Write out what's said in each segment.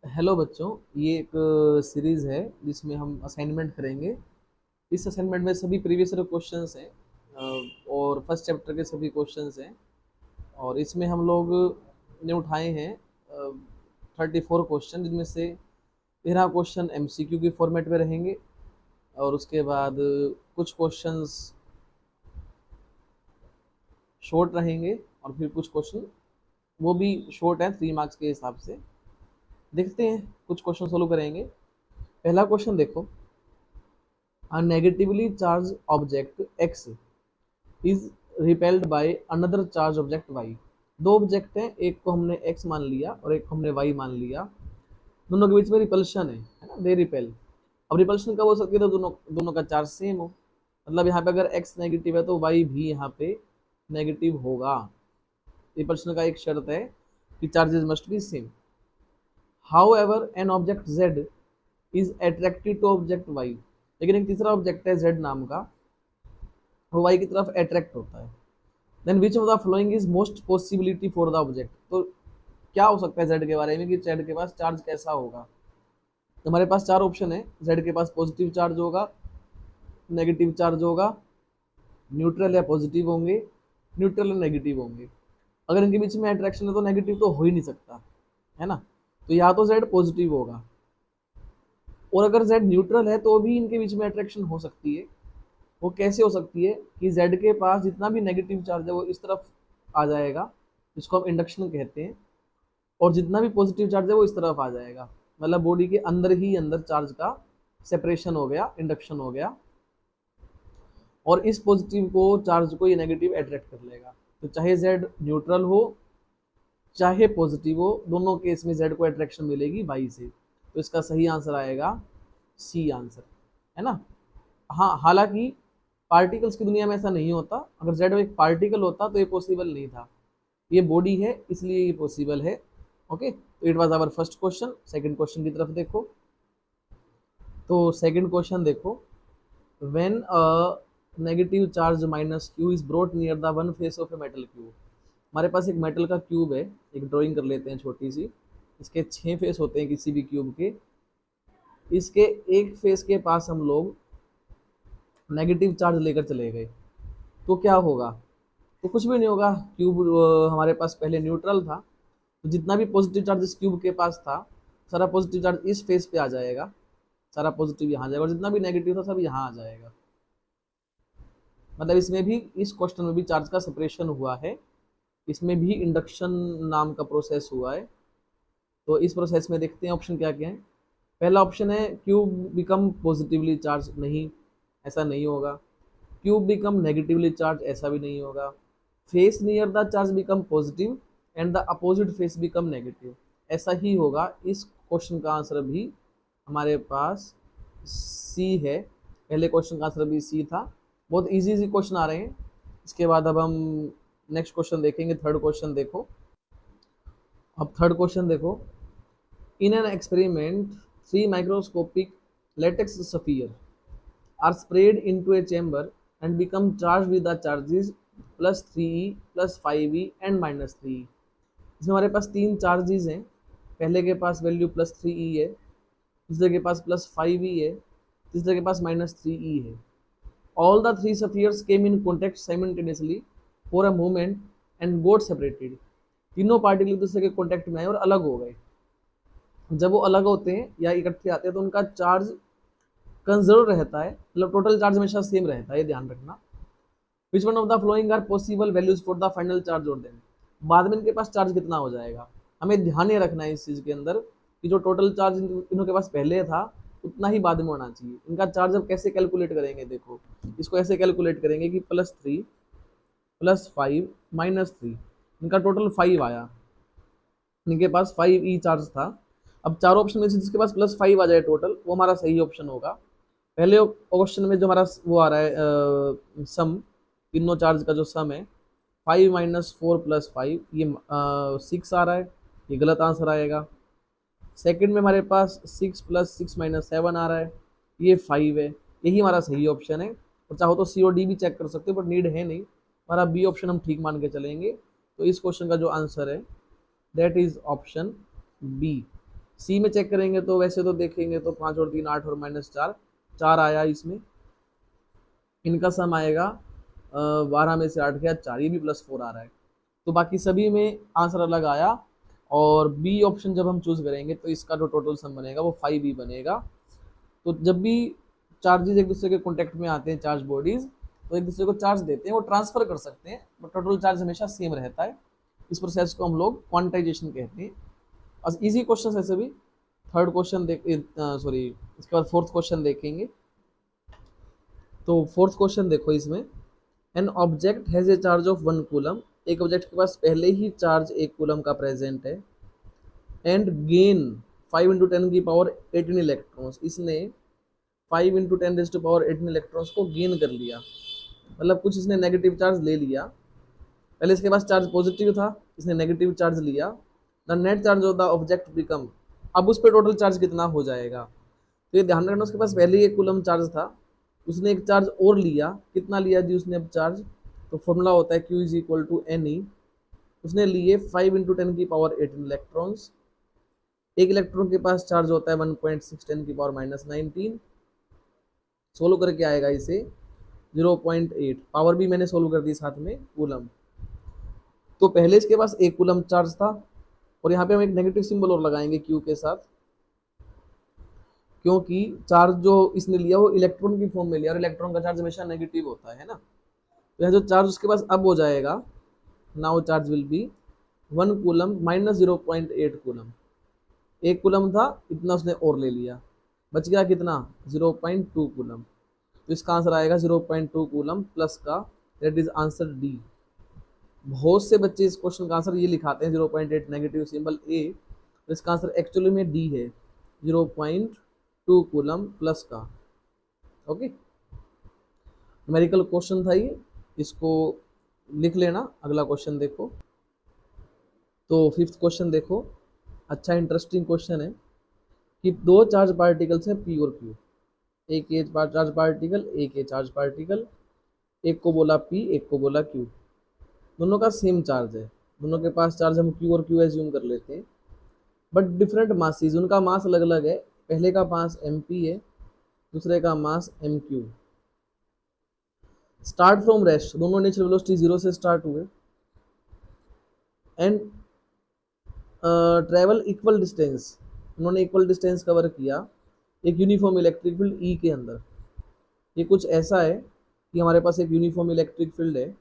Hello बच्चों, ये एक सीरीज़ है जिसमें हम असाइनमेंट करेंगे। इस असाइनमेंट में सभी प्रीवियस ईयर क्वेश्चंस हैं और फर्स्ट चैप्टर के सभी क्वेश्चंस हैं। और इसमें हम लोग ने उठाए हैं 34 क्वेश्चन, जिनमें से 13 क्वेश्चन एमसीक्यू की फॉर्मेट में रहेंगे और उसके बाद कुछ क्वेश्चंस शॉर्ट रहेंगे और फिर कुछ क्वेश्चन वो भी शॉर्ट हैं 3 मार्क्स के हिसाब से। देखते हैं, कुछ क्वेश्चन सोल्व करेंगे। पहला क्वेश्चन देखो, a negatively charged object x is repelled by another charged object y। दो ऑब्जेक्ट हैं, एक को हमने x मान लिया और एक को हमने y मान लिया। दोनों के बीच में रिपल्शन है ना, दे रिपेल। अब रिपल्शन कब हो सकती है? तो दोनों दोनों का चार्ज सेम हो। मतलब यहाँ पे अगर x नेगेटिव है तो y भी यहाँ पे नेगेटिव होगा। रिपल्शन का एक शर्त है कि charges must be same. However an object z is attracted to object y। लेकिन एक तीसरा ऑब्जेक्ट है z नाम का, वो y की तरफ अट्रैक्ट होता है। Then which of the following is most possibility for the object. तो क्या हो सकता है z के बारे में कि z के पास चार्ज कैसा होगा। तो हमारे पास चार ऑप्शन है। z के पास पॉजिटिव चार्ज होगा, नेगेटिव चार्ज होगा, न्यूट्रल या पॉजिटिव होंगे, न्यूट्रल या नेगेटिव होंगे। अगर इनके बीच में अट्रैक्शन है तो नेगेटिव तो हो ही नहीं सकता, है ना। तो या तो z पॉजिटिव होगा, और अगर z न्यूट्रल है तो भी इनके बीच में अट्रैक्शन हो सकती है। वो कैसे हो सकती है कि z के पास जितना भी नेगेटिव चार्ज है वो इस तरफ आ जाएगा, जिसको हम इंडक्शन कहते हैं, और जितना भी पॉजिटिव चार्ज है वो इस तरफ आ जाएगा। मतलब बॉडी के अंदर ही अंदर चार्ज का सेपरेशन हो गया, इंडक्शन हो गया, और इस पॉजिटिव को चार्ज को ये नेगेटिव अट्रैक्ट कर लेगा। तो चाहे z न्यूट्रल हो चाहे पॉजिटिव हो, दोनों केस में z को अट्रैक्शन मिलेगी बाई से। तो इसका सही आंसर आएगा सी आंसर, है ना। हाँ, हालांकि पार्टिकल्स की दुनिया में ऐसा नहीं होता। अगर जेड एक पार्टिकल होता तो ये पॉसिबल नहीं था। ये बॉडी है इसलिए ये पॉसिबल है। ओके, तो it was our first question. Second question की तरफ देखो। तो सेकंड क्वेश्चन देखो, when a negative charge minus q is brought near the one face of a metal cube. हमारे पास एक मेटल का क्यूब है, एक ड्राइंग कर लेते हैं छोटी सी। इसके 6 फेस होते हैं किसी भी क्यूब के। इसके एक फेस के पास हम लोग नेगेटिव चार्ज लेकर चले गए तो क्या होगा? तो कुछ भी नहीं होगा। क्यूब हमारे पास पहले न्यूट्रल था, तो जितना भी पॉजिटिव चार्ज इस क्यूब के पास था सारा पॉजिटिव चार्ज इस फेस पे आ जाएगा, सारा पॉजिटिव यहाँ आ जाएगा, और जितना भी नेगेटिव था सब यहाँ आ जाएगा। मतलब इसमें भी, इस क्वेश्चन में भी चार्ज का सेपरेशन हुआ है, इसमें भी इंडक्शन नाम का प्रोसेस हुआ है। तो इस प्रोसेस में देखते हैं ऑप्शन क्या क्या है। पहला ऑप्शन है क्यूब बिकम पॉजिटिवली चार्ज। नहीं, ऐसा नहीं होगा। क्यूब बिकम नेगेटिवली चार्ज, ऐसा भी नहीं होगा। Face near the charge become positive and the opposite face become negative, ऐसा ही होगा। इस क्वेश्चन का आंसर भी हमारे पास सी है। पहले क्वेश्चन का आंसर भी सी था। बहुत इजी इजी क्वेश्चन आ रहे हैं। इसके बाद अब हम नेक्स्ट क्वेश्चन देखेंगे। थर्ड क्वेश्चन देखो। अब थर्ड क्वेश्चन देखो, in an experiment 3 microscopic latex sphere are sprayed into a chamber and become charged with the charges plus 3e plus 5e and minus 3e। इसमें हमारे पास तीन चार्जेस हैं। पहले के पास वैल्यू प्लस 3e है, दूसरे के पास प्लस 5e है, तीसरे के पास माइनस 3e है। All the three spheres came in contact simultaneously for a moment and got separated. तीनों पार्टिकल एक दूसरे के कॉन्टेक्ट में आए और अलग हो गए। जब वो अलग होते हैं या इकट्ठे आते हैं तो उनका चार्ज कंजर्व रहता है, मतलब टोटल चार्ज हमेशा सेम रहता है, ये ध्यान रखना। Which one of the following are possible values for the final charge और देन। बाद में इनके पास चार्ज कितना हो जाएगा, हमें ध्यान ये रखना है इस चीज के अंदर कि जो टोटल चार्ज इनके पास पहले था उतना ही बाद में होना चाहिए। इनका चार्ज अब कैसे कैलकुलेट करेंगे? देखो, इसको ऐसे कैलकुलेट करेंगे कि +3 +5 -3, इनका टोटल 5 आया। इनके पास 5e चार्ज था। अब चार ऑप्शन में से जिसके पास +5 आ जाए टोटल, वो हमारा सही ऑप्शन होगा। पहले क्वेश्चन में जो हमारा वो आ रहा है सम, तीनों चार्ज का जो सम है 5 - 4 + 5, ये 6 आ रहा है, ये गलत आंसर आएगा। सेकंड में हमारे पास 6 + 6 - 7 आ रहा है, ये 5 है, यही हमारा सही ऑप्शन है। और चाहो तो सी और डी भी चेक कर सकते हो, बट नीड है नहीं। हमारा बी ऑप्शन हम ठीक मान के चलेंगे। तो इस क्वेश्चन का जो आंसर है दैट इज ऑप्शन बी। सी में चेक करेंगे तो वैसे तो देखेंगे तो 5 और 3 8 और -4 4 आया इसमें। इनका सम आएगा 12 में से 8 गया 4, ये भी +4 आ रहा है। तो बाकी सभी में आंसर अलग आया। और बी ऑप्शन जब हम चूज करेंगे तो इसका जो टोटल सम बनेगा वो 5b बनेगा। तो जब भी चार्जेस एक दूसरे के कॉन्टेक्ट में आते हैं, चार्ज बॉडीज, तो एक दूसरे को चार्ज देते हैं, वो ट्रांसफर कर सकते हैं, बट टोटल चार्ज हमेशा सेम रहता है। इस प्रोसेस को हम लोग क्वांटाइजेशन कहते हैं। और इजी क्वेश्चन है सभी। थर्ड क्वेश्चन देख सॉरी इसके बाद फोर्थ क्वेश्चन देखेंगे। तो फोर्थ क्वेश्चन देखो, इसमें an object has a charge of 1 coulomb, एक ऑब्जेक्ट के पास पहले ही चार्ज 1 कूलम का प्रेजेंट है, एंड गेन 5 × 10 की पावर 18 इलेक्ट्रॉन्स, इसने 5 × 10⁻18 इलेक्ट्रॉन्स को गेन कर लिया, मतलब कुछ इसने नेगेटिव चार्ज ले लिया। पहले इसके पास चार्ज पॉजिटिव था, इसने नेगेटिव चार्ज लिया। The net charge of the object become, अब उस पर टोटल चार्ज कितना हो जाएगा। तो ये ध्यान रखना, उसके पास पहले ही 1 कूलम चार्ज था, उसने एक चार्ज और लिया, कितना लिया जी उसने अब चार्ज, तो फॉर्मूला होता है Q = Ne। उसने लिए 5 × 10 की पावर 18 इलेक्ट्रॉन्स। एक इलेक्ट्रॉन के पास चार्ज होता है 1.6 10 की पावर -19। सोल्व करके आएगा इसे 0.8, पावर भी मैंने सोल्व कर दी साथ में कूलम। तो पहले इसके पास 1 कूलम चार्ज था, और यहाँ पे हम एक नेगेटिव सिंबल और लगाएंगे Q के साथ, क्योंकि चार्ज जो इसने लिया वो इलेक्ट्रॉन की फॉर्म में लिया, और इलेक्ट्रॉन का चार्ज हमेशा नेगेटिव होता है ना। तो यहाँ जो चार्ज उसके पास अब हो जाएगा, now charge will be 1 coulomb - 0.8 coulomb. 1 coulomb था, इतना उसने और ले लिया, बच गया कितना 0.2 कूलम। तो इसका आंसर आएगा 0.2 कूलम प्लस का, दैट इज आंसर डी। बहुत से बच्चे इस क्वेश्चन का आंसर ये लिखाते हैं 0.8 नेगेटिव सिंबल ए, तो इसका आंसर एक्चुअली में डी है, 0.2 कूलम प्लस का। ओके, न्यूमेरिकल क्वेश्चन था ये, इसको लिख लेना। अगला क्वेश्चन देखो, तो फिफ्थ क्वेश्चन देखो, अच्छा इंटरेस्टिंग क्वेश्चन है कि 2 चार्ज पार्टिकल्स हैं P और Q, एक ये चार्ज पार्टिकल, एक ये चार्ज पार्टिकल, एक को बोला P, एक को बोला Q। दोनों का सेम चार्ज है, दोनों के पास चार्ज हम Q और Q एज्यूम कर लेते हैं, बट डिफरेंट मासेस, उनका मास अलग अलग है। पहले का मास mp है, दूसरे का मास mq। स्टार्ट फ्रॉम रेस्ट, दोनों इनिशियल वेलोसिटी 0 से स्टार्ट हुए, एंड ट्रेवल इक्वल डिस्टेंस, उन्होंने इक्वल डिस्टेंस कवर किया एक यूनिफॉर्म इलेक्ट्रिक फील्ड E के अंदर। ये कुछ ऐसा है कि हमारे पास एक यूनिफॉर्म इलेक्ट्रिक फील्ड है,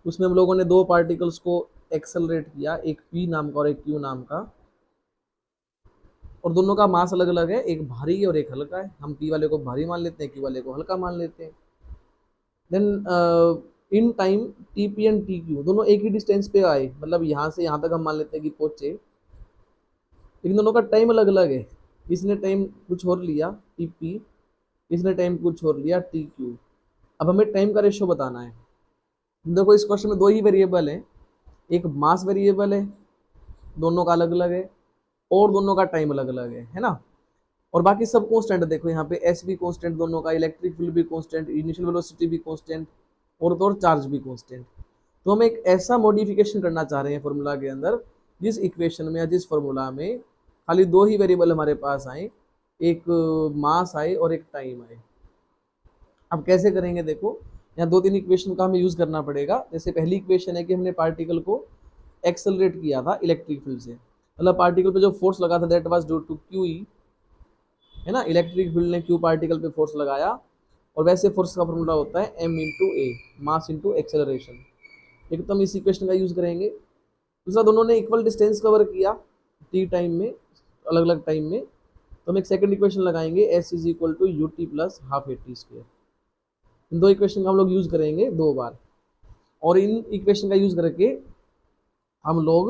उसमें हम लोगों ने 2 पार्टिकल्स को एक्सेलरेट किया, एक P नाम का और एक Q नाम का, और दोनों का मास अलग अलग है, एक भारी और एक हल्का है। हम P वाले को भारी मान लेते हैं, Q वाले को हल्का मान लेते हैं। Then in time TP and TQ दोनों एक ही डिस्टेंस पे आए, मतलब यहाँ से यहाँ तक हम मान लेते हैं कि पहुंचे, लेकिन दोनों का टाइम अलग अलग है। इसने टाइम कुछ और लिया TP, इसने टाइम कुछ और लिया TQ। अब हमें टाइम का रेशियो बताना है। देखो इस क्वेश्चन में 2 ही वेरिएबल हैं, एक मास वेरिएबल है, दोनों का अलग अलग है, और दोनों का टाइम अलग अलग है ना। और बाकी सब कांस्टेंट देखो, यहाँ पे S भी कांस्टेंट दोनों का, इलेक्ट्रिक फील्ड भी कांस्टेंट, इनिशियल वेलोसिटी भी कांस्टेंट, और तो चार्ज भी कांस्टेंट। तो हम एक ऐसा मॉडिफिकेशन करना चाह रहे हैं फॉर्मूला के अंदर, जिस इक्वेशन में या जिस फॉर्मूला में खाली 2 ही वेरिएबल हमारे पास आए, एक मास आए और एक टाइम आए। अब कैसे करेंगे देखो, यहाँ 2-3 इक्वेशन का हमें यूज करना पड़ेगा। जैसे पहली इक्वेशन है कि हमने पार्टिकल को एक्सेलरेट किया था इलेक्ट्रिक फील्ड से, मतलब पार्टिकल पे जो फोर्स लगा था that was due to QE, है ना। इलेक्ट्रिक फील्ड ने Q पार्टिकल पे फोर्स लगाया, और वैसे फोर्स का फॉर्मूला होता है m × a, mass into acceleration. एक तो हम इस इक्वेशन का यूज करेंगे। दूसरा, दोनों ने इक्वल डिस्टेंस कवर किया t टाइम में, अलग अलग टाइम में, तो हम एक सेकंड इक्वेशन लगाएंगे S = ut + ½ at²। इन 2 इक्वेशन का हम लोग यूज करेंगे 2 बार, और इन इक्वेशन का यूज करके हम लोग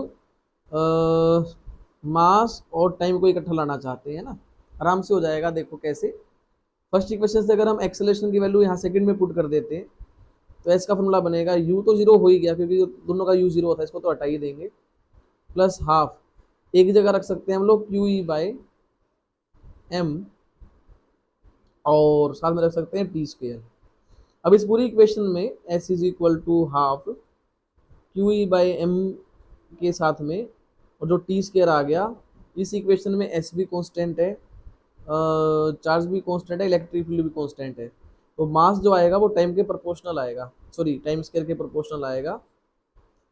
मास और टाइम को इकट्ठा लाना चाहते हैं ना। आराम से हो जाएगा, देखो कैसे। फर्स्ट इक्वेशन से अगर हम एक्सेलरेशन की वैल्यू यहाँ सेकंड में पुट कर देते हैं, तो एस का फॉर्मूला बनेगा, u तो 0 हो ही गया क्योंकि दोनों का u 0 होता है, इसको तो हटा ही देंगे, प्लस हाफ, एक जगह रख सकते हैं हम लोग QE/m, और साथ में रख सकते हैं t²। अब इस पूरी इक्वेशन में S = ½ QE/m के साथ में, और जो t² आ गया इस इक्वेशन में एस भी कांस्टेंट है, चार्ज भी कांस्टेंट है, इलेक्ट्रिक फील्ड भी कांस्टेंट है। तो मास जो आएगा वो टाइम के प्रोपोर्शनल आएगा, सॉरी टाइम स्केयर के प्रोपोर्शनल आएगा।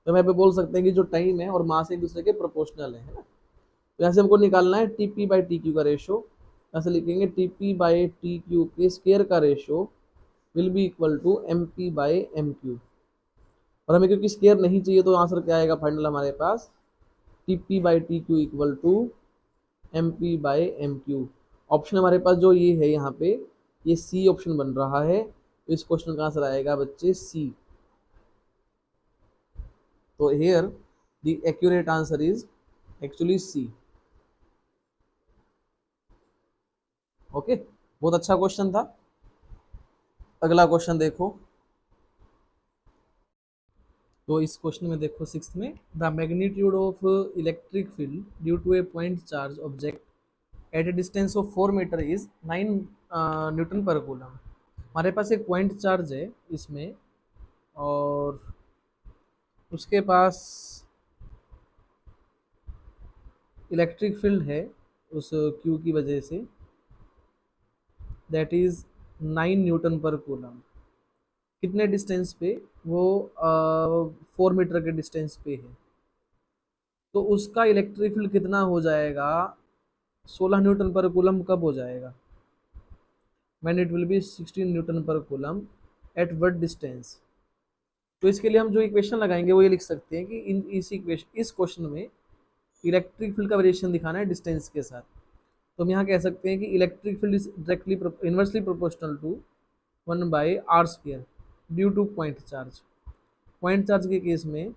तो हम यहाँ पे बोल सकते हैं कि जो टाइम है और मास एक दूसरे के प्रोपोर्शनल है ना। तो यहाँ से हमको निकालना है T P by T Q का रेशो। यहाँ से लिखेंगे T P by T Q के स्केयर का ratio will be equal to M P by M Q. और हमें क्योंकि स्केयर नहीं चाहिए तो आंसर क्या आएगा फाइनल हमारे पास, T P by T Q equal to M P by M Q. Option हमारे पास जो ये है यहाँ पे, ये सी ऑप्शन बन रहा है। तो इस क्वेश्चन का आंसर आएगा बच्चे सी। तो here the accurate answer is actually see. Okay, बहुत अच्छा क्वेश्चन था। अगला क्वेश्चन देखो। तो इस क्वेश्चन में देखो सिक्स्थ में, the magnitude of electric field due to a point charge object at a distance of 4 metre is 9 newton per coulomb. हमारे पास एक पॉइंट चार्ज है इसमें, और उसके पास इलेक्ट्रिक फील्ड है उस क्यू की वजह से, that is 9 newton per coulomb. कितने डिस्टेंस पे, वो 4 मीटर के डिस्टेंस पे है। तो उसका इलेक्ट्रिक फील्ड कितना हो जाएगा, 16 न्यूटन पर कूलम कब हो जाएगा, when it will B 16 newton per coulomb at what distance. तो इसके लिए हम जो इक्वेशन लगाएंगे वो ये लिख सकते हैं कि इस क्वेश्चन में इलेक्ट्रिक फील्ड का वेरिएशन दिखाना है डिस्टेंस के साथ। तो हम यहाँ कह सकते हैं कि electric field is directly inversely proportional to 1 by r square due to point charge. Point charge के केस में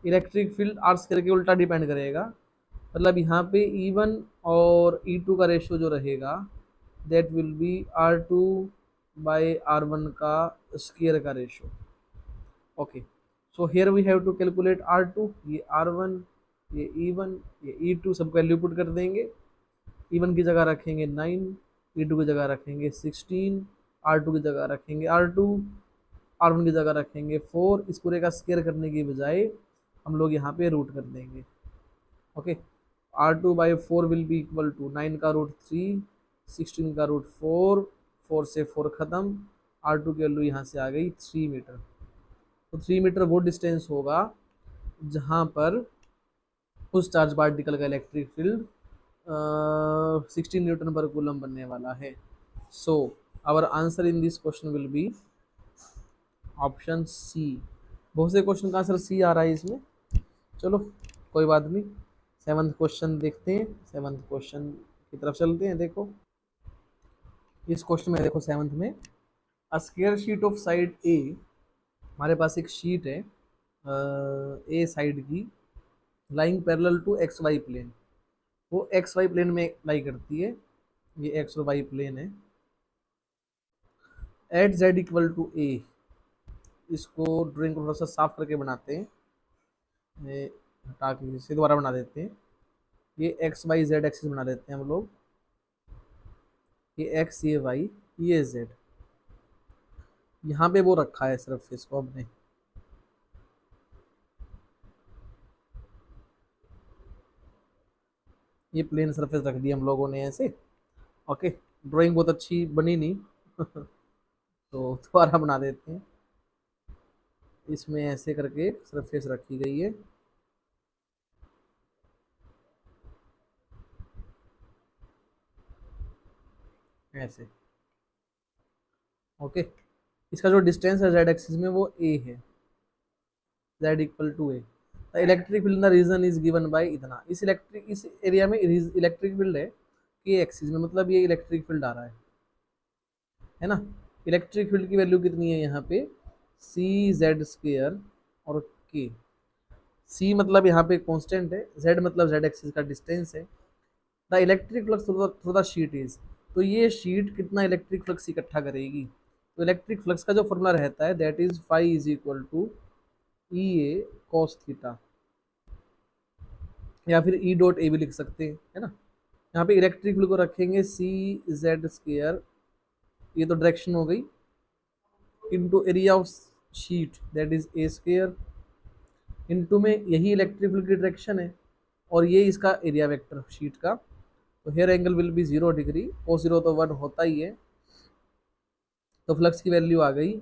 इलेक्ट्रिक फील्ड आर स्क्वायर के उल्टा डिपेंड करेगा। मतलब यहाँ पे E1 और E2 का रेशियो जो रहेगा that will B R2 by R1 का स्क्वायर का ratio. Okay, so here we have to calculate R2, ये R1, ये E1, ये E2, सबको वैल्यू पुट कर देंगे। E1 की जगह रखेंगे 9, E2 की जगह रखेंगे 16, R2 की जगह रखेंगे R2, R1 की जगह रखेंगे 4। इस पूरे का स्क्वायर करने की बजाय हम लोग यहाँ पे रूट कर देंगे। Okay, R2 by 4 will be equal to 9 का रूट 3, 16 का रूट 4, 4 से 4 खत्म, R2 की वैल्यू यहाँ से आ गई 3 मीटर। तो 3 मीटर वो डिस्टेंस होगा जहाँ पर उस चार्ज पार्टिकल का electric field 16 newton per coulomb बनने वाला है। So our answer in this question will be option C. बहुत से क्वेश्चन का आंसर सी आ रहा है इसमें, चलो कोई बात नहीं। 7th क्वेश्चन देखते हैं, 7th क्वेश्चन की तरफ चलते हैं। देखो इस क्वेश्चन में देखो 7th में, a square sheet of side A, हमारे पास एक शीट है ए साइड की, lying parallel to X Y plane. वो एक्स वाई प्लेन में लाई करती है, ये एक्स और वाई प्लेन है। At Z equal to A, इसको ड्राइंग को थोड़ा सा साफ करके बनाते हैं, ये हटा के इसे दोबारा बना देते हैं। ये एक्स वाई जेड एक्सिस बना देते हैं हम लोग, ये एक्स, ये वाई, ये जेड। यहाँ पे वो रखा है सिर्फ इसको हमने, ये प्लेन सरफेस रख दी हम लोगों ने ऐसे। ओके, ड्राइंग बहुत अच्छी बनी नहीं तो दोबारा बना देते हैं। इसमें ऐसे करके सरफेस रखी गई है, ऐसे। ओके, इसका जो डिस्टेंस है जेड एक्सिस में वो ए है, Z equal to A. The electric field in the region is given by इतना। इस एरिया में इलेक्ट्रिक फील्ड है के एक्सिस में, मतलब ये इलेक्ट्रिक फील्ड आ रहा है ना। इलेक्ट्रिक फील्ड की वैल्यू कितनी है यहाँ पे, सी जेड स्क्वेयर और के। सी मतलब यहाँ पे कांस्टेंट है, जेड मतलब जेड एक्सिस का डिस्टेंस है। The electric flux through the sheet is, तो ये शीट कितना इलेक्ट्रिक फ्लक्स इकट्ठा करेगी। तो इलेक्ट्रिक फ्लक्स का जो फॉर्मूला रहता है that is phi is equal to E A cos theta, या फिर ई डॉट ए भी लिख सकते हैं, है ना। यहाँ पे इलेक्ट्रिक फील्ड को रखेंगे सी जेड स्क्वेयर, ये तो डायरेक्शन हो गई, into area of sheet that is a square, into में यही इलेक्ट्रिक फील्ड की डायरेक्शन है और ये इसका एरिया वेक्टर शीट का, तो here angle will be 0 degree, को 0 तो 1 होता ही है। तो फ्लक्स की वैल्यू आ गई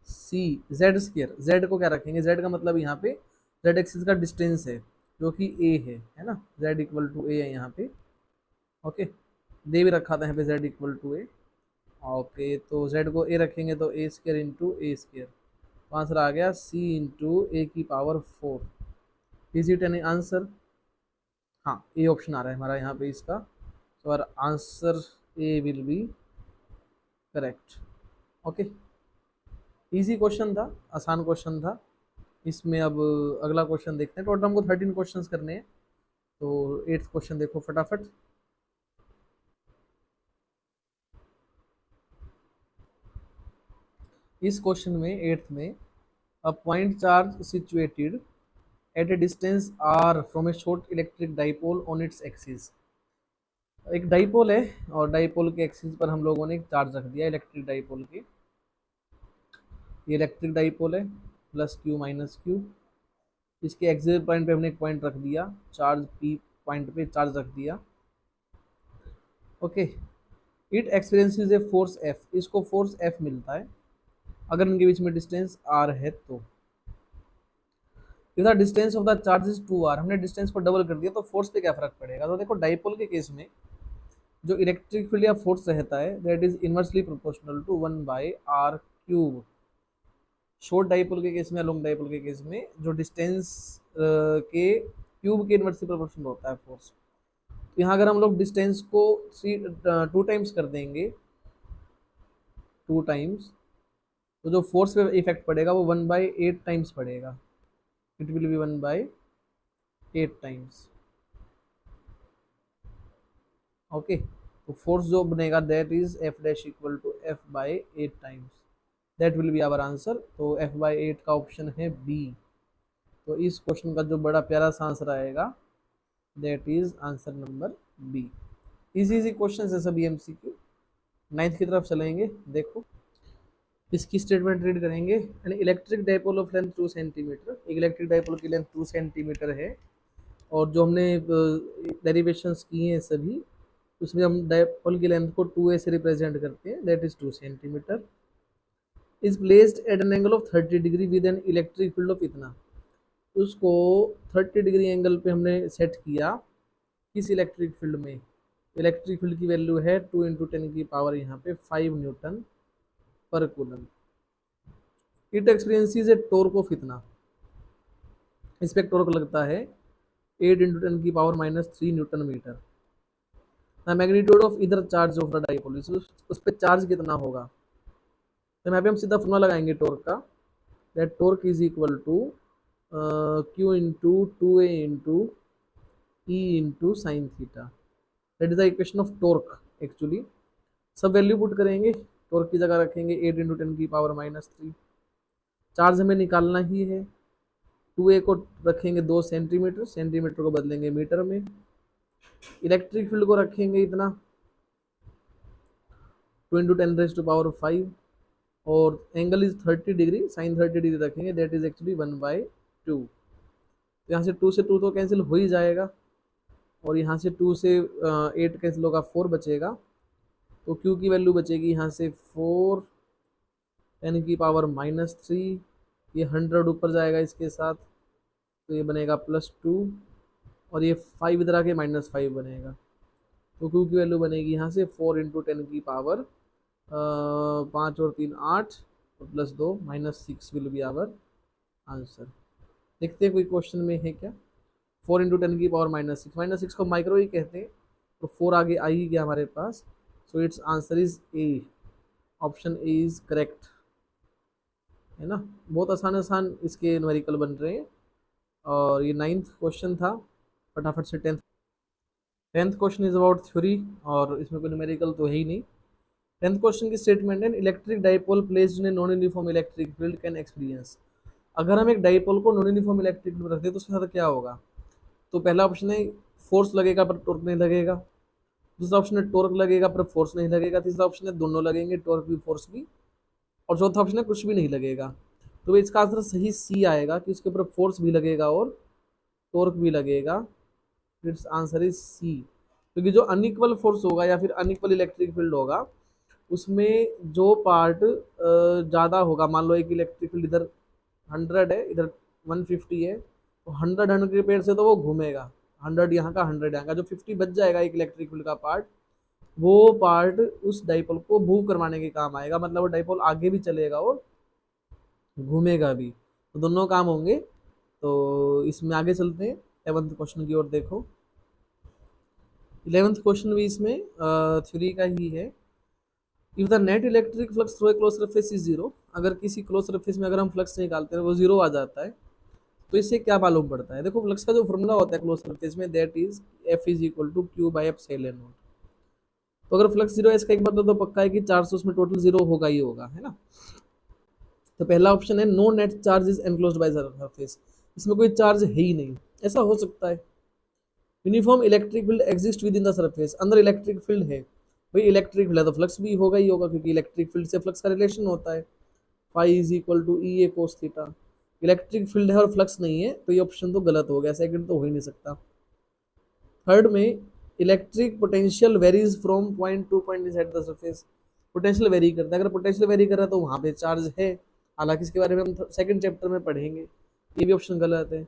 सी जेड स्क्र। जेड को क्या रखेंगे, जेड का मतलब यहाँ पे जेड एक्सिस का डिस्टेंस है जो कि ए है ना, जेड इक्वल टू ए है यहाँ पे। ओके, दे भी रखा था यहाँ पे Z equal to A. Okay, तो जेड को ए रखेंगे तो A square into A square, तो आंसर आ गया सी इंटू ए की power 4। Is it any answer? हाँ, ए ऑप्शन आ रहा है हमारा यहाँ पे इसका, तो और answer A will be correct. Okay, easy question था, आसान क्वेश्चन था। इसमें अब अगला क्वेश्चन देखते हैं। टोटल हमको 13 क्वेश्चंस करने हैं, तो 8th क्वेश्चन देखो फटाफट। इस क्वेश्चन में 8th में, a point charge situated at a distance R from a short electric dipole on its axis. एक डाइपोल है और डाइपोल के एक्सिस पर हम लोगों ने एक चार्ज रख दिया इलेक्ट्रिक डाइपोल के। ये इलेक्ट्रिक डाइपोल है, प्लस क्यू माइनस क्यू। इसके एक्सिस पॉइंट पे हमने एक पॉइंट रख दिया, चार्ज पी पॉइंट पे चार्ज रख दिया। Okay, it experiences a force F, इसको फोर्स एफ मिलता है अगर इनके बीच में डिस्टेंस आर है तो। If the distance of the charge is 2r, हमने डिस्टेंस को डबल कर दिया तो फोर्स पे क्या फर्क पड़ेगा। तो देखो डाइपोल के केस में जो इलेक्ट्रिक फील्ड या फोर्स रहता है that is inversely proportional to 1/r³। Short dipole के केस में, लॉन्ग डाइपोल के केस में जो डिस्टेंस के क्यूब के इनवर्सली प्रोपोर्शनल होता है फोर्स। तो यहाँ अगर हम लोग डिस्टेंस को 2 टाइम्स कर देंगे, 2 टाइम्स, तो जो फोर्स पे इफेक्ट पड़ेगा वो 1/8 टाइम्स पड़ेगा। It will be 1/8 times. Okay, तो फोर्स जो बनेगा that is F dash equal to f/8 times, that will be our answer. तो f/8 का ऑप्शन है बी। तो इस क्वेश्चन का जो बड़ा प्यारा सा आंसर आएगा that is answer number B. Easy easy question है सभी MCQ। 9th की तरफ चलेंगे, देखो इसकी स्टेटमेंट रीड करेंगे। An electric dipole of length 2 centimetre, एक इलेक्ट्रिक डाइपोल की लेंथ 2 सेंटीमीटर है और जो हमने डेरिवेशंस किए हैं सभी, उसमें हम डाइपोल की लेंथ को 2a से रिप्रेजेंट करते हैं, that is 2 centimetre. Is placed at an angle of 30 degree with an electric field of इतना, उसको 30 डिग्री एंगल पे हमने सेट किया किस इलेक्ट्रिक फील्ड में। इलेक्ट्रिक फील्ड की वैल्यू है 2 × 10 की पावर यहाँ पे 5 Newton per coulomb. It experiences A torque of इतना, इस पे टॉर्क लगता है 8 × 10 की power -3 newton metre. The magnitude of इधर चार्ज ऑफ द डाइपोल, उस पर चार्ज कितना होगा। तो यहाँ पे हम सीधा फॉर्मूला लगाएंगे टॉर्क का, that torque is equal to Q into 2a into E into sine theta. That is the equation of torque. Actually सब वैल्यू पुट करेंगे, टॉर्क की जगह रखेंगे 8 × 10 की पावर -3। चार्ज हमें निकालना ही है, 2a को रखेंगे 2 सेंटीमीटर, सेंटीमीटर को बदलेंगे मीटर में। इलेक्ट्रिक फील्ड को रखेंगे इतना 2 × 10⁵ और angle is 30 degree, sine 30 degree रखेंगे, दैट इज एक्चुअली 1/2। यहाँ से 2 से 2 तो कैंसिल हो ही जाएगा और यहाँ से 2 से 8 कैंसिल होगा, 4 बचेगा। तो Q की वैल्यू बचेगी यहाँ से 4 10 की पावर -3, ये 100 ऊपर जाएगा इसके साथ, तो ये बनेगा +2 और ये 5 इधर आके -5 बनेगा। तो Q की वैल्यू बनेगी यहाँ से 4 × 10 की पावर 5 और 3 8 और +2 -6 विल बी आवर आंसर। देखते हैं कोई क्वेश्चन में है क्या। 4 × 10 की पावर -6 को माइक्रो ही कहते हैं, तो 4 आगे आ ही गया हमारे पास। So it's answer is A, option A is correct, है ना। बहुत आसान आसान इसके न्यूमेरिकल बन रहे हैं। और ये 9th क्वेश्चन था, फटाफट से 10th question is about theory और इसमें कोई न्यूमेरिकल तो है ही नहीं। 10th क्वेश्चन की स्टेटमेंट है, electric dipole placed in non uniform electric field can experience. अगर हम एक डाइपोल को नॉन यूनिफॉर्म इलेक्ट्रिक फील्ड रखते हैं तो उसके साथ क्या होगा। तो पहला ऑप्शन है फोर्स लगेगा पर टॉर्क नहीं लगेगा, दूसरा ऑप्शन है टॉर्क लगेगा पर फोर्स नहीं लगेगा, तीसरा ऑप्शन है दोनों लगेंगे, टॉर्क भी फोर्स भी, और चौथा ऑप्शन है कुछ भी नहीं लगेगा। तो इसका आंसर सही सी आएगा कि उसके ऊपर फोर्स भी लगेगा और टॉर्क भी लगेगा। इट्स आंसर इज सी, क्योंकि जो अनइक्वल फोर्स होगा या फिर अनइक्वल इलेक्ट्रिक फील्ड होगा उसमें जो पार्ट ज़्यादा होगा, मान लो एक इलेक्ट्रिक फील्ड इधर 100 है, इधर 150 है, तो 100 के पेड़ से तो वो घूमेगा, 100 यहाँ का 100 यहाँ का, जो 50 बच जाएगा एक इलेक्ट्रिक फील्ड का पार्ट, वो पार्ट उस डाइपोल को मूव करवाने के काम आएगा, मतलब वो डाइपोल आगे भी चलेगा और घूमेगा भी, तो दोनों काम होंगे। तो इसमें आगे चलते हैं 11th क्वेश्चन की ओर। देखो 11th क्वेश्चन भी इसमें थ्योरी का ही है। If the net electric flux through a close surface is zero, अगर किसी क्लोज सरफेस में अगर हम फ्लक्स निकालते हैं वो जीरो आ जाता है, तो इससे क्या मालूम पड़ता है? देखो फ्लक्स का जो फॉर्मूला होता है क्लोज सरफेस में, that is F is equal to Q by epsilon naught. तो अगर फ्लक्स जीरो है इसका एक मतलब तो पक्का है कि चार्ज उसमें टोटल जीरो होगा ही होगा, है ना। तो पहला ऑप्शन है no net charge is enclosed by surface, इसमें कोई चार्ज है ही नहीं। ऐसा हो सकता है। Uniform electric field exist with in the surface, अंदर इलेक्ट्रिक फील्ड है, भाई इलेक्ट्रिक फील्ड है तो फ्लक्स भी होगा ही होगा, क्योंकि इलेक्ट्रिक फील्ड से फ्लक्स का रिलेशन होता है, phi is equal to E A cos theta. Electric field है और फ्लक्स नहीं है, तो ये ऑप्शन तो गलत हो गया, सेकंड तो हो ही नहीं सकता। थर्ड में electric potential varies from point two point inside the surface, potential very करता है, अगर पोटेंशियल वेरी कर रहा है तो वहाँ पे चार्ज है, हालांकि इसके बारे में हम सेकंड चैप्टर में पढ़ेंगे, ये भी ऑप्शन गलत है।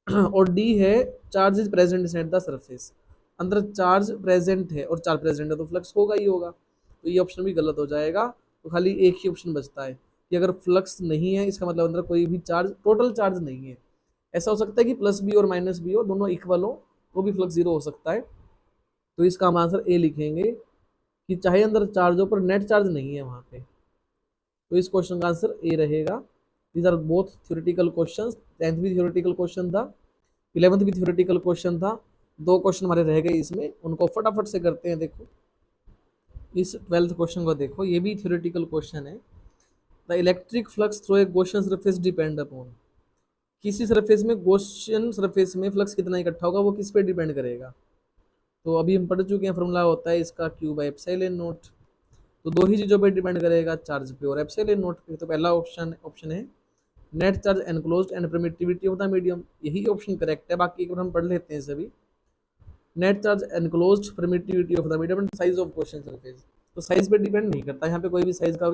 और डी है charge is present inside the surface, अंदर चार्ज प्रेजेंट है और चार्ज प्रेजेंट है तो फ्लक्स होगा ही होगा, तो ये ऑप्शन भी गलत हो जाएगा। तो खाली एक ही ऑप्शन बचता है कि अगर फ्लक्स नहीं है इसका मतलब अंदर कोई भी चार्ज, टोटल चार्ज नहीं है। ऐसा हो सकता है कि प्लस भी और माइनस भी हो, दोनों इक्वल हो, तो भी फ्लक्स जीरो हो सकता है। तो इसका हम आंसर ए लिखेंगे कि चाहे अंदर चार्ज हो पर नेट चार्ज नहीं है वहाँ पे, तो इस क्वेश्चन का आंसर ए रहेगा। These are both theoretical questions, 10th भी थ्योरेटिकल क्वेश्चन था, 11th भी थ्योरेटिकल क्वेश्चन था। दो क्वेश्चन हमारे रह गए इसमें, उनको फटाफट से करते हैं। देखो इस 12th क्वेश्चन को देखो, ये भी थ्योरेटिकल क्वेश्चन है। The electric flux through a Gaussian surface depend upon, किसी सरफेस में, गॉसियन सरफेस में फ्लक्स कितना इकट्ठा होगा वो किस पे डिपेंड करेगा? तो अभी हम पढ़ चुके हैं, फॉर्मूला होता है इसका क्यू बाई एप्सिलॉन नॉट। तो दो ही चीज़ों पे डिपेंड करेगा, चार्ज पे और एप्सिलॉन नॉट पे। तो पहला ऑप्शन है net charge enclosed and permittivity of the medium, यही ऑप्शन करेक्ट है, बाकी एक बार हम पढ़ लेते हैं सभी। Net charge enclosed, permittivity of the medium and size of Gaussian surface, तो साइज पे डिपेंड नहीं करता, यहाँ पे कोई भी साइज का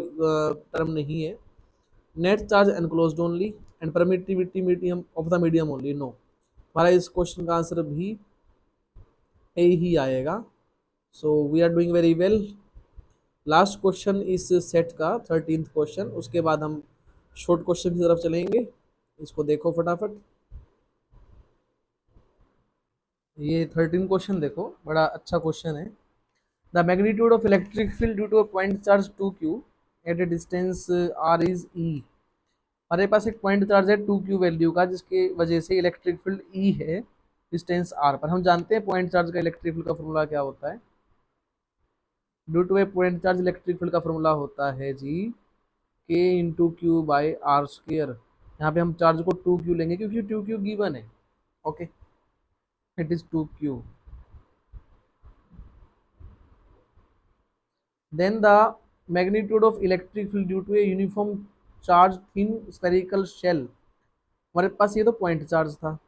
टर्म नहीं है। Net charge enclosed only and permittivity medium of the medium only, no. हमारा इस क्वेश्चन का आंसर भी ए ही आएगा। So we are doing very well. Last question इस सेट का 13th क्वेश्चन, उसके बाद हम शॉर्ट क्वेश्चन की तरफ चलेंगे। इसको देखो फटाफट, ये 13 क्वेश्चन देखो, बड़ा अच्छा क्वेश्चन है। The magnitude of electric field due to a point charge 2q at a distance r is e, हमारे पास एक पॉइंट चार्ज है 2q वैल्यू का, जिसके वजह से इलेक्ट्रिक फील्ड E है डिस्टेंस r पर। हम जानते हैं पॉइंट चार्ज का इलेक्ट्रिक फील्ड का फॉर्मूला क्या होता है। Due to a point charge electric field का फॉर्मूला होता है जी k into q by r square. यहाँ पे हम चार्ज को 2q लेंगे क्योंकि 2q गिवन है, okay, it is 2q। Then the magnitude of electric field due to a uniform charge thin spherical shell, हमारे पास ये तो पॉइंट चार्ज था,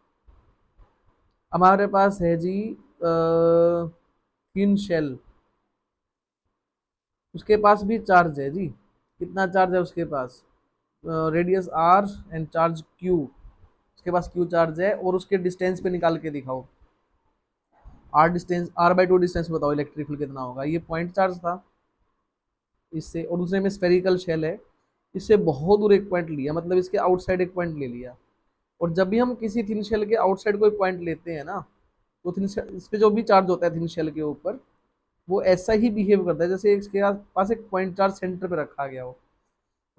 हमारे पास है जी थिन शेल, उसके पास भी चार्ज है जी, कितना चार्ज है उसके पास, radius r and charge q, उसके पास q चार्ज है, और उसके डिस्टेंस पे निकाल के दिखाओ, r डिस्टेंस, r/2 डिस्टेंस बताओ इलेक्ट्रिक फील्ड कितना होगा। ये पॉइंट चार्ज था इससे, और दूसरे में स्फेरिकल शेल है, इससे बहुत दूर एक पॉइंट लिया, मतलब इसके आउटसाइड एक पॉइंट ले लिया। और जब भी हम किसी थिन शेल के आउटसाइड कोई पॉइंट लेते हैं ना, तो थिन इस पे जो भी चार्ज होता है थिन शेल के ऊपर, वो ऐसा ही बिहेव करता है जैसे इसके पास एक पॉइंट चार्ज सेंटर पे रखा गया हो,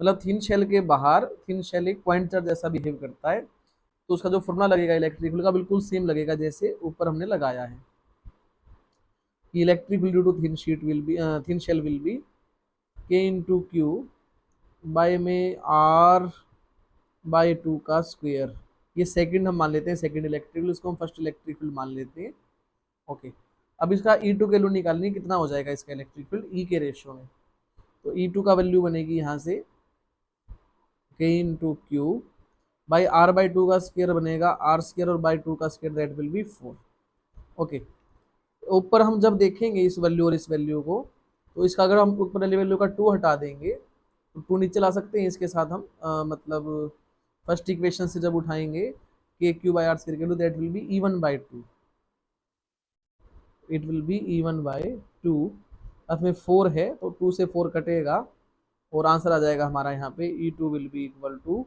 मतलब थिन शेल के बाहर थिन शेल एक पॉइंट चार्ज ऐसा बिहेव करता है, तो उसका जो फॉर्मूला लगेगा इलेक्ट्रिक फील्ड का बिल्कुल सेम लगेगा जैसे ऊपर हमने लगाया है। Electric field due to thin sheet will be, thin shell will be k into q by में r/2 का स्क्वायर। ये सेकंड हम मान लेते हैं, सेकंड इलेक्ट्रिक फील्ड, इसको हम फर्स्ट इलेक्ट्रिक फील्ड मान लेते हैं, ओके। अब इसका E2 के वैल्यू निकालनी, कितना हो जाएगा इसका इलेक्ट्रिक फील्ड E के रेशियो में, तो E2 का वैल्यू बनेगी यहाँ से k into q by r by two का स्केयर बनेगा आर स्केयर और बाई टू का square, that will be 4। Okay, ऊपर हम जब देखेंगे इस वैल्यू और इस वैल्यू को, तो इसका अगर हम ऊपर वाली वैल्यू का 2 हटा देंगे तो 2 नीचे ला सकते हैं। इसके साथ हम मतलब फर्स्ट इक्वेशन से जब उठाएंगे के क्यू बाई आर स्केयर के, that will be even by 2, it will be even by 2। में 4 है तो 2 से 4 कटेगा और आंसर आ जाएगा हमारा यहाँ पे E2 will be equal to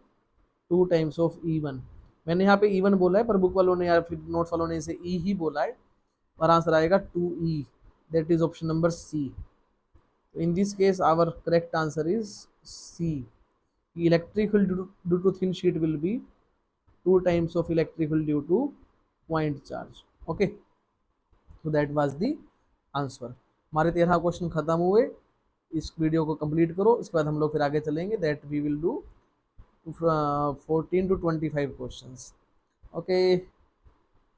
2 times of E1। मैंने यहाँ पे E1 बोला है पर बुक वालों ने या फिर नोट्स वालों ने इसे E ही बोला है, और आंसर आएगा 2E, that is option number C. In this case our correct answer is C. Electric field due to thin sheet will be 2 times of electric field due to point charge. Okay, so that was the answer. हमारे 13 question खत्म हुए। इस video को complete करो, इसके बाद हम लोग फिर आगे चलेंगे, that we will do 14 to 25 questions. Okay,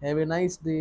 have a nice day.